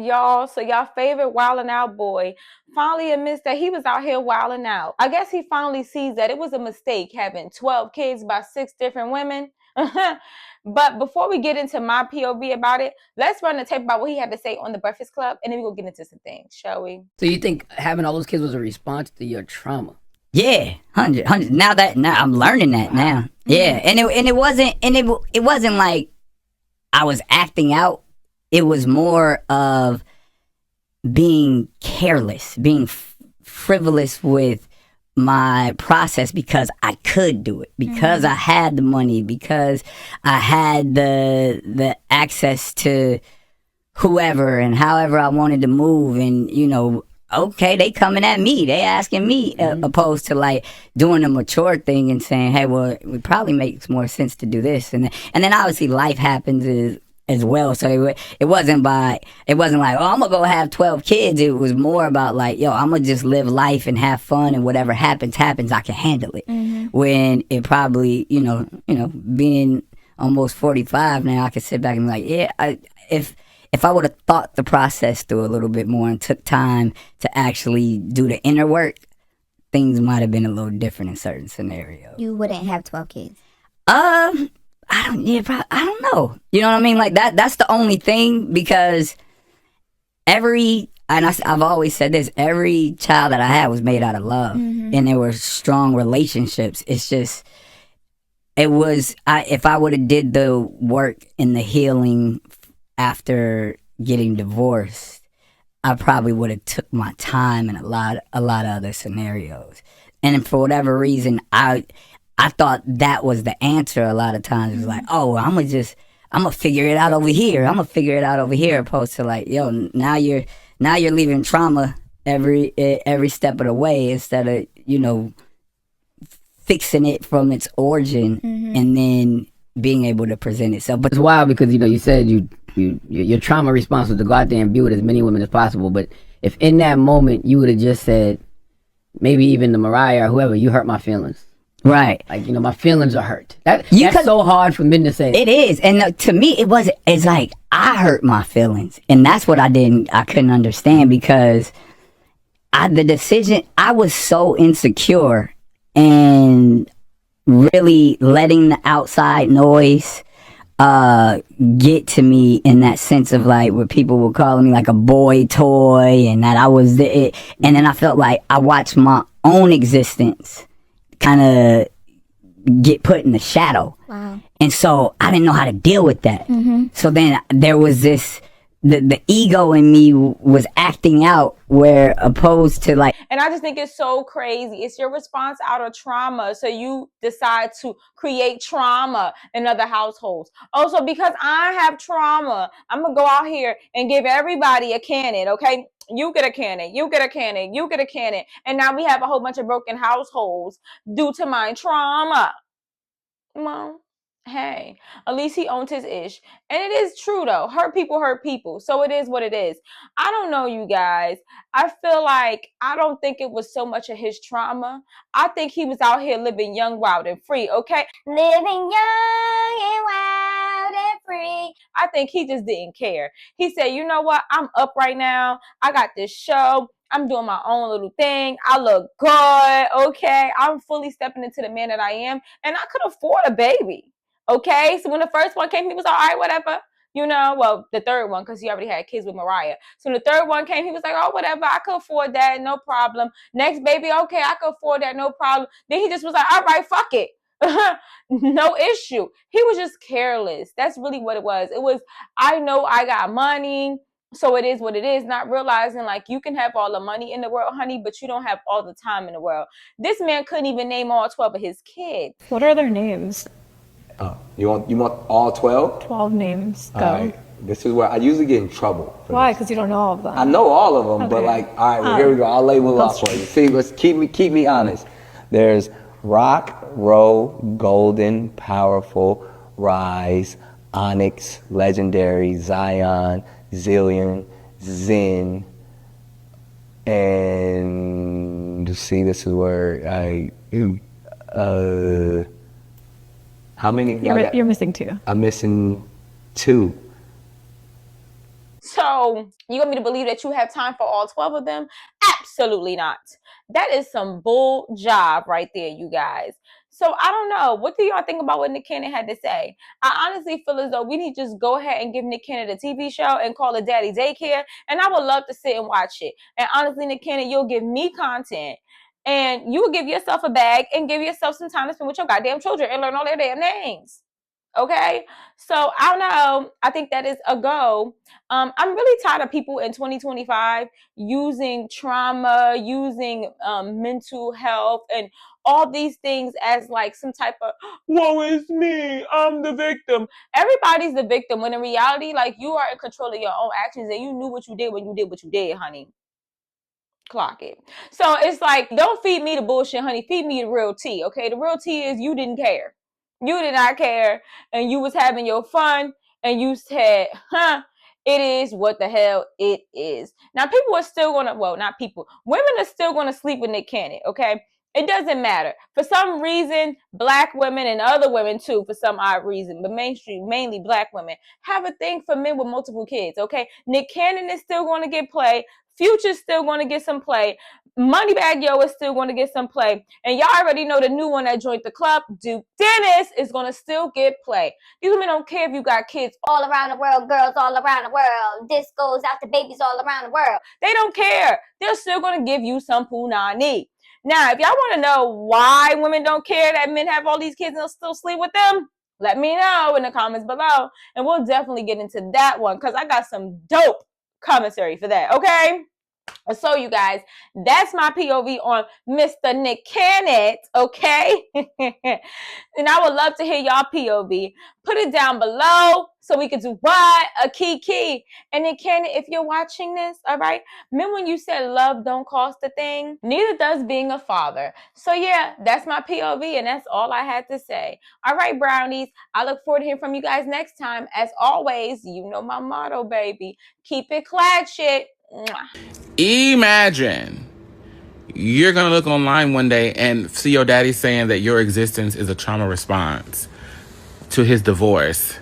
Y'all, so y'all favorite wilding out boy finally admits that he was out here wilding out. I guess he finally sees that it was a mistake having 12 kids by 6 different women. But before we get into my POV about it, let's run the tape about what he had to say on the Breakfast Club, and then we'll get into some things, shall we? So you think having all those kids was a response to your trauma? Yeah, 100. Now I'm learning that now. Yeah, and it wasn't like I was acting out. It was more of being careless, being frivolous with my process because I could do it, because I had the money, because I had the access to whoever and however I wanted to move, and okay, they coming at me, they asking me, opposed to like doing a mature thing and saying, hey, well, it probably makes more sense to do this, and then obviously life happens as well. So it wasn't like, oh, I'm gonna go have 12 kids. It was more about like, yo, I'm gonna just live life and have fun, and whatever happens, I can handle it. When it probably, being almost 45 now, I can sit back and be like, yeah, if I would have thought the process through a little bit more and took time to actually do the inner work, things might have been a little different in certain scenarios. You wouldn't have 12 kids. I don't know. You know what I mean? Like that's the only thing, because I've always said this, every child that I had was made out of love, and there were strong relationships. It's just, if I would have did the work in the healing after getting divorced, I probably would have took my time in a lot of other scenarios. And for whatever reason, I thought that was the answer a lot of times. It was like, oh, I'm gonna figure it out over here. Opposed to like, yo, now you're leaving trauma every step of the way, instead of, fixing it from its origin and then being able to present itself. But it's wild because, you said your trauma response was to go out there and be with as many women as possible. But if in that moment you would have just said, maybe even to Mariah or whoever, you hurt my feelings. Right. Like, my feelings are hurt. That's so hard for men to say. It is. And to me, it's like, I hurt my feelings. And that's what I couldn't understand, because the decision, I was so insecure, and really letting the outside noise get to me in that sense of like, where people were calling me like a boy toy, and that I was and then I felt like I watched my own existence kind of get put in the shadow. Wow. And so I didn't know how to deal with that. So then there was this, the ego in me was acting out, where opposed to like. And I just think it's so crazy. It's your response out of trauma. So you decide to create trauma in other households. Also, because I have trauma, I'm going to go out here and give everybody a cannon, okay? You get a cannon, you get a cannon, you get a cannon. And now we have a whole bunch of broken households due to my trauma. Well, hey, at least he owns his ish. And it is true, though. Hurt people. So it is what it is. I don't know, you guys. I feel like I don't think it was so much of his trauma. I think he was out here living young, wild, and free, okay? Living young and wild and free. I think he just didn't care. He said, you know what? I'm up right now. I got this show. I'm doing my own little thing. I look good, okay? I'm fully stepping into the man that I am, and I could afford a baby, okay? So when the first one came, he was all right, whatever. Well, the third one, because he already had kids with Mariah. So when the third one came, he was like, oh, whatever, I could afford that, no problem. Next baby, okay, I could afford that, no problem. Then he just was like, all right, fuck it. No issue. He was just careless. That's really what it was. It was, I know I got money, so it is what it is, not realizing like you can have all the money in the world, honey, but you don't have all the time in the world. This man couldn't even name all 12 of his kids. What are their names? Oh, you want all 12? 12 names. Go. All right. This is where I usually get in trouble. Why? Because you don't know all of them. I know all of them, but Okay. like, all right, well, here we go. I'll label off for you. See, let's keep me honest. There's Rock, Row, Golden, Powerful, Rise, Onyx, Legendary, Zion, Zillion, Zen, and see, this is where how many? You're missing 2. I'm missing 2. So So you want me to believe that you have time for all 12 of them? Absolutely not. That is some bull job right there, you guys. So I don't know. What do y'all think about what Nick Cannon had to say? I honestly feel as though we need to just go ahead and give Nick Cannon a TV show and call it Daddy Daycare. And I would love to sit and watch it. And honestly, Nick Cannon, you'll give me content. And you will give yourself a bag and give yourself some time to spend with your goddamn children and learn all their damn names. Okay, so I don't know. I think that is a go. I'm really tired of people in 2025 using trauma, using mental health, and all these things as like some type of, woe is me, I'm the victim. Everybody's the victim when in reality, like, you are in control of your own actions and you knew what you did when you did what you did, honey. Clock it. So it's like, don't feed me the bullshit, honey. Feed me the real tea, okay? The real tea is you didn't care. You did not care, and you was having your fun, and you said, it is what the hell it is. Now, people are still going to, well, not people, women are still going to sleep with Nick Cannon, okay? It doesn't matter. For some reason, black women and other women too, for some odd reason, but mainly black women, have a thing for men with multiple kids, okay? Nick Cannon is still going to get play. Future's still going to get some play. Moneybag Yo is still going to get some play. And y'all already know the new one that joined the club, Duke Dennis, is going to still get play. These women don't care if you got kids All around the world, girls all around the world. This goes out to babies all around the world. They don't care. They're still going to give you some punani. Now, if y'all want to know why women don't care that men have all these kids and they'll still sleep with them, let me know in the comments below. And we'll definitely get into that one because I got some dope commentary for that, okay? So, you guys, that's my POV on Mr. Nick Cannon, okay? And I would love to hear y'all POV. Put it down below so we could do what? A key. And Nick Cannon, if you're watching this, all right? Remember when you said love don't cost a thing? Neither does being a father. So, yeah, that's my POV, and that's all I had to say. All right, brownies, I look forward to hearing from you guys next time. As always, you know my motto, baby. Keep it clatchet. Imagine you're going to look online one day and see your daddy saying that your existence is a trauma response to his divorce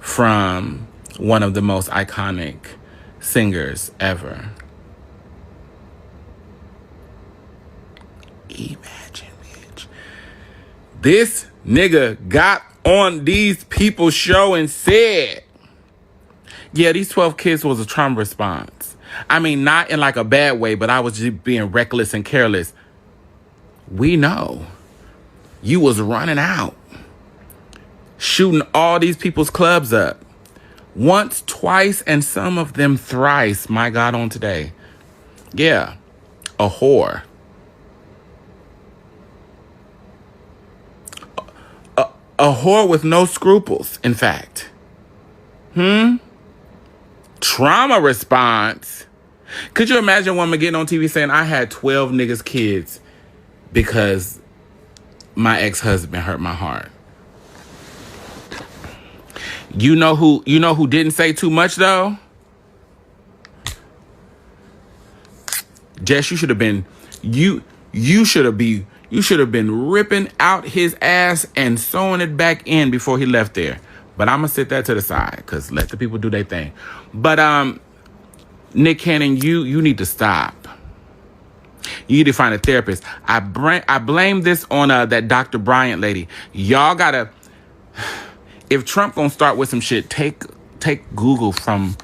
from one of the most iconic singers ever. Imagine, bitch. This nigga got on these people's show and said, yeah, these 12 kids was a trauma response. I mean, not in like a bad way, but I was just being reckless and careless. We know you was running out, shooting all these people's clubs up. Once, twice, and some of them thrice, my God, on today. Yeah, a whore. A whore with no scruples, in fact. Trauma response. Could you imagine a woman getting on TV saying, I had 12 niggas kids because my ex-husband hurt my heart? You know who didn't say too much though? Jess, you should have been ripping out his ass and sewing it back in before he left there. But I'm gonna sit that to the side because let the people do their thing. But Nick Cannon, you need to stop. You need to find a therapist. I blame this on that Dr. Bryant lady. Y'all gotta. If Trump gonna start with some shit, take Google from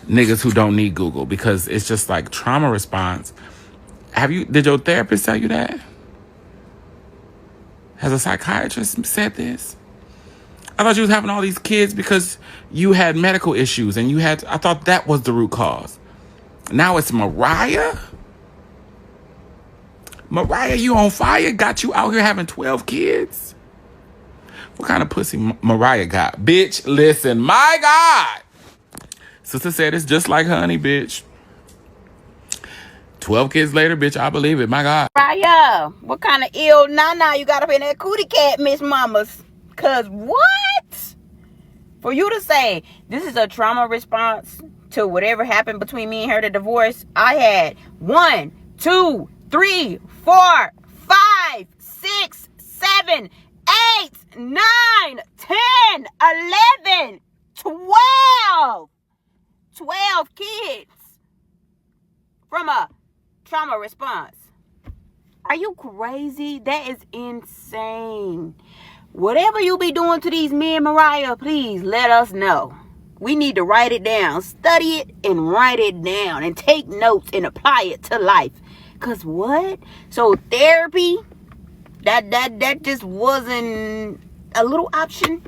niggas who don't need Google because it's just like trauma response. Did your therapist tell you that? Has a psychiatrist said this? I thought you was having all these kids because you had medical issues and I thought that was the root cause. Now it's Mariah? Mariah, you on fire? Got you out here having 12 kids? What kind of pussy Mariah got? Bitch, listen, my God. Sister said it's just like honey, bitch. 12 kids later, bitch, I believe it, my God. Mariah, what kind of ill nana you got up in that cootie cat, Miss Mamas? Cause what? For you to say this is a trauma response to whatever happened between me and her, the divorce, I had 1, 2, 3, 4, 5, 6, 7, 8, 9, 10, 11, 12. 12 kids from a trauma response. Are you crazy? That is insane. Whatever you be doing to these men, Mariah, please let us know. We need to write it down. Study it and write it down. And take notes and apply it to life. Because what? So therapy, that just wasn't a little option.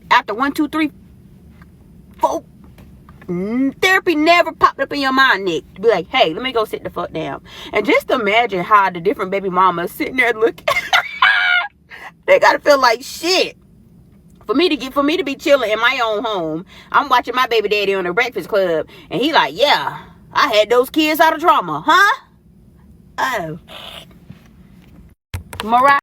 After 1, 2, 3, 4. Therapy never popped up in your mind, Nick. To be like, hey, let me go sit the fuck down. And just imagine how the different baby mamas sitting there looking. They gotta feel like shit. For me to be chilling in my own home, I'm watching my baby daddy on the Breakfast Club, and he like, yeah, I had those kids out of trauma, huh? Oh, Mariah.